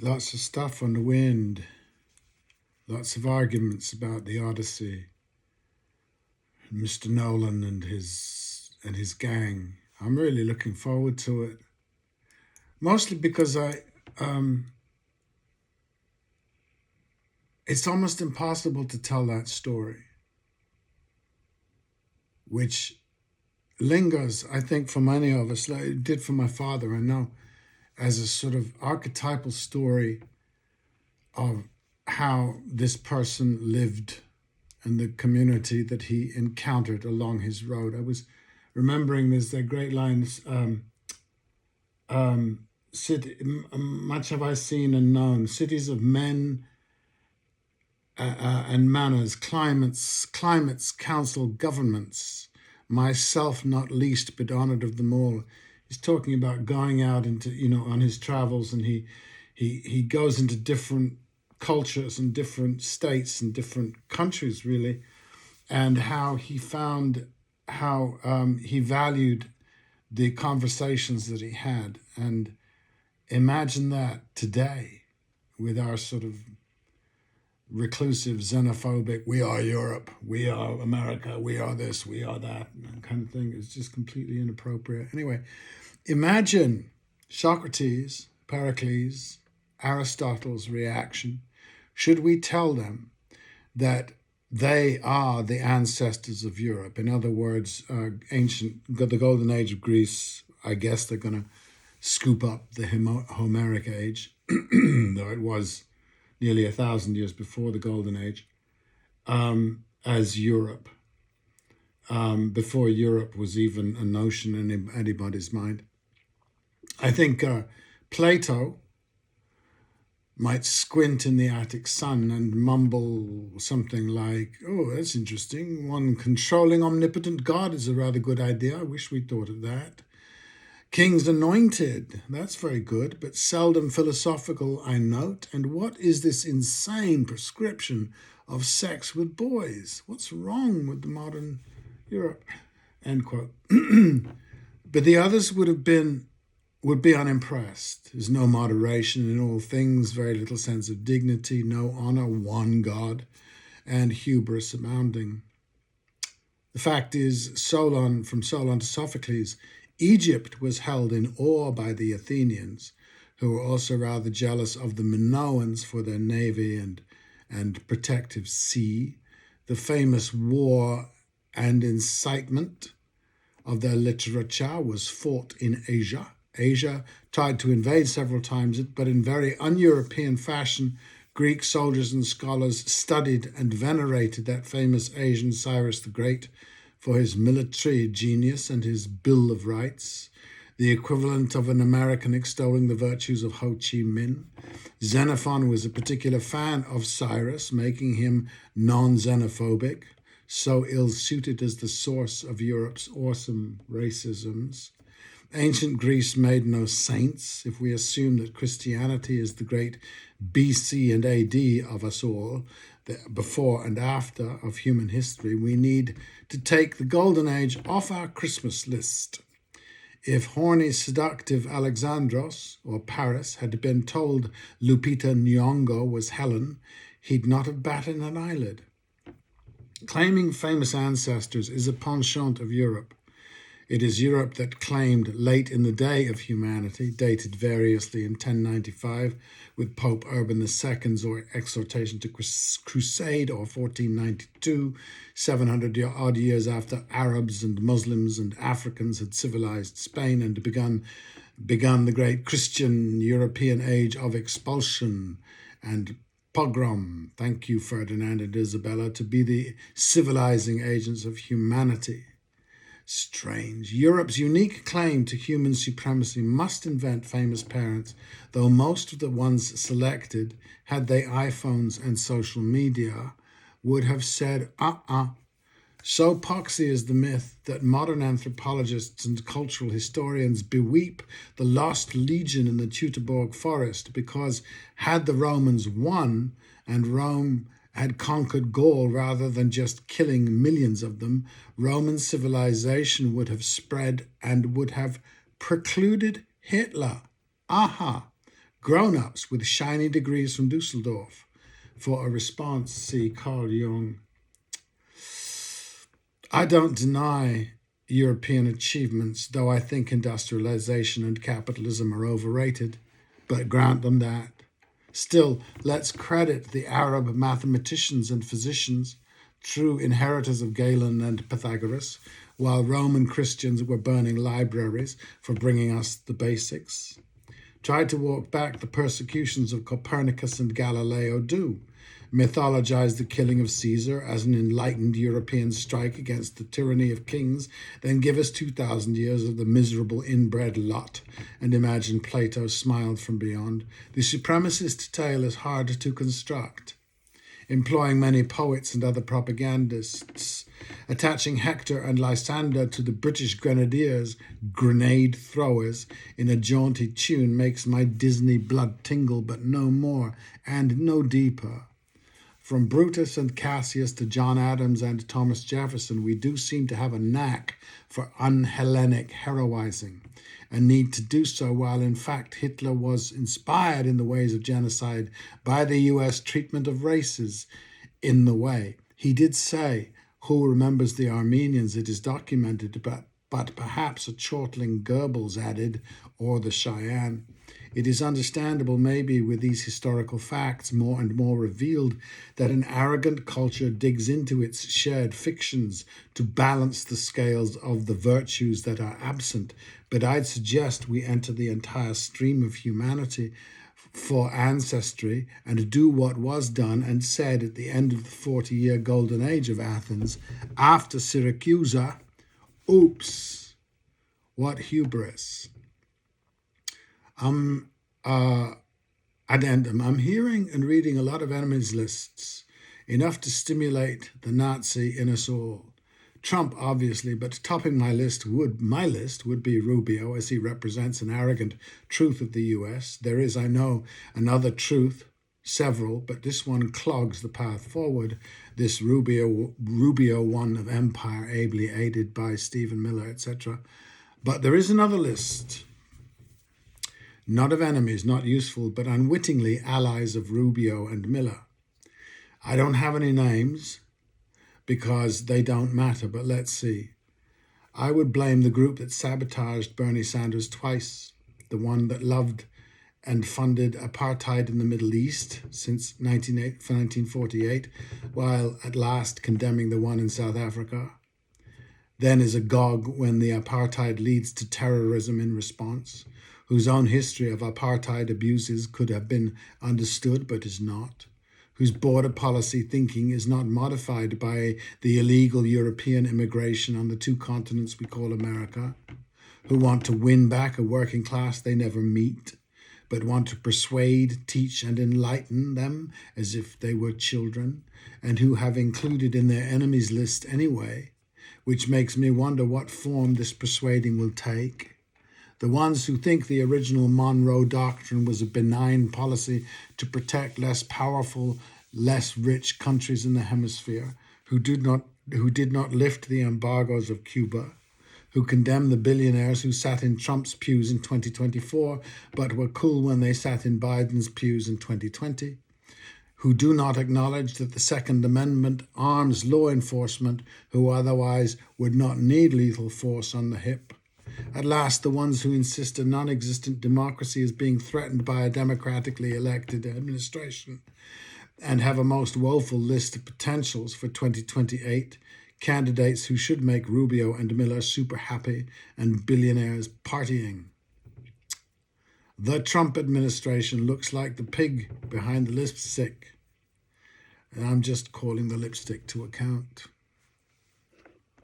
Lots of stuff on the wind, lots of arguments about the Odyssey, Mr. Nolan and his gang. I'm really looking forward to it, mostly because it's almost impossible to tell that story, which lingers, I think, for many of us, like it did for my father, I know, as a sort of archetypal story of how this person lived and the community that he encountered along his road. I was remembering there's that great line, much have I seen and known, cities of men and manners, climates, council, governments, myself not least, but honored of them all. He's talking about going out into, on his travels, and he goes into different cultures and different states and different countries, really, and how he found how he valued the conversations that he had. And imagine that today with our sort of reclusive, xenophobic, we are Europe, we are America, we are this, we are that, kind of thing. It's just completely inappropriate. Anyway, imagine Socrates, Pericles, Aristotle's reaction should we tell them that they are the ancestors of Europe. In other words, the Golden Age of Greece. I guess they're going to scoop up the Homeric Age, though it was nearly 1,000 years before the Golden Age, as Europe, before Europe was even a notion in anybody's mind. I think Plato might squint in the Attic sun and mumble something like, oh, that's interesting. One controlling omnipotent God is a rather good idea. I wish we'd thought of that. King's anointed, that's very good, but seldom philosophical, I note. And what is this insane prescription of sex with boys? What's wrong with the modern Europe? End quote. But the others would be unimpressed. There's no moderation in all things, very little sense of dignity, no honor, one God, and hubris abounding. The fact is, from Solon to Sophocles, Egypt was held in awe by the Athenians, who were also rather jealous of the Minoans for their navy and protective sea. The famous war and incitement of their literature was fought in Asia. Asia tried to invade several times, but in very un-European fashion, Greek soldiers and scholars studied and venerated that famous Asian Cyrus the Great for his military genius and his Bill of Rights, the equivalent of an American extolling the virtues of Ho Chi Minh. Xenophon was a particular fan of Cyrus, making him non-xenophobic, so ill-suited as the source of Europe's awesome racisms. Ancient Greece made no saints. If we assume that Christianity is the great BC and AD of us all, the before and after of human history, we need to take the Golden Age off our Christmas list. If horny, seductive Alexandros, or Paris, had been told Lupita Nyong'o was Helen, he'd not have batted an eyelid. Claiming famous ancestors is a penchant of Europe. It is Europe that claimed late in the day of humanity, dated variously in 1095 with Pope Urban II's exhortation to crusade, or 1492, 700-odd years after Arabs and Muslims and Africans had civilized Spain and begun the great Christian European age of expulsion and pogrom. Thank you, Ferdinand and Isabella, to be the civilizing agents of humanity. Strange. Europe's unique claim to human supremacy must invent famous parents, though most of the ones selected, had they iPhones and social media, would have said, So poxy is the myth that modern anthropologists and cultural historians beweep the lost legion in the Teutoburg forest, because had the Romans won and Rome had conquered Gaul rather than just killing millions of them, Roman civilization would have spread and would have precluded Hitler. Grown-ups with shiny degrees from Dusseldorf. For a response, see Carl Jung. I don't deny European achievements, though I think industrialization and capitalism are overrated, but grant them that. Still, let's credit the Arab mathematicians and physicians, true inheritors of Galen and Pythagoras, while Roman Christians were burning libraries for bringing us the basics. Try to walk back the persecutions of Copernicus and Galileo do. Mythologize the killing of Caesar as an enlightened European strike against the tyranny of kings, then give us 2,000 years of the miserable inbred lot, and imagine Plato smiled from beyond. The supremacist tale is hard to construct. Employing many poets and other propagandists, attaching Hector and Lysander to the British Grenadiers, grenade throwers, in a jaunty tune makes my Disney blood tingle, but no more and no deeper. From Brutus and Cassius to John Adams and Thomas Jefferson, we do seem to have a knack for un-Hellenic heroizing, and need to do so while in fact Hitler was inspired in the ways of genocide by the US treatment of races in the way. He did say, who remembers the Armenians? It is documented, but perhaps a chortling Goebbels added, or the Cheyenne. It is understandable, maybe with these historical facts more and more revealed, that an arrogant culture digs into its shared fictions to balance the scales of the virtues that are absent. But I'd suggest we enter the entire stream of humanity for ancestry and do what was done and said at the end of the 40-year golden age of Athens after Syracusa. Oops, what hubris. Addendum. I'm hearing and reading a lot of enemies lists, enough to stimulate the Nazi in us all. Trump, obviously, but topping my list would be Rubio, as he represents an arrogant truth of the US. There is, I know, another truth, several, but this one clogs the path forward. This Rubio one of empire, ably aided by Stephen Miller, etc. But there is another list. Not of enemies, not useful, but unwittingly allies of Rubio and Miller. I don't have any names because they don't matter, but let's see. I would blame the group that sabotaged Bernie Sanders twice, the one that loved and funded apartheid in the Middle East since 1948, while at last condemning the one in South Africa. Then is agog when the apartheid leads to terrorism in response, whose own history of apartheid abuses could have been understood but is not, whose border policy thinking is not modified by the illegal European immigration on the two continents we call America, who want to win back a working class they never meet, but want to persuade, teach, and enlighten them as if they were children, and who have included in their enemies list anyway, which makes me wonder what form this persuading will take. The ones who think the original Monroe Doctrine was a benign policy to protect less powerful, less rich countries in the hemisphere, who did not lift the embargoes of Cuba, who condemn the billionaires who sat in Trump's pews in 2024, but were cool when they sat in Biden's pews in 2020, who do not acknowledge that the Second Amendment arms law enforcement who otherwise would not need lethal force on the hip. At last, the ones who insist a non-existent democracy is being threatened by a democratically elected administration and have a most woeful list of potentials for 2028, candidates who should make Rubio and Miller super happy and billionaires partying. The Trump administration looks like the pig behind the lipstick, and I'm just calling the lipstick to account.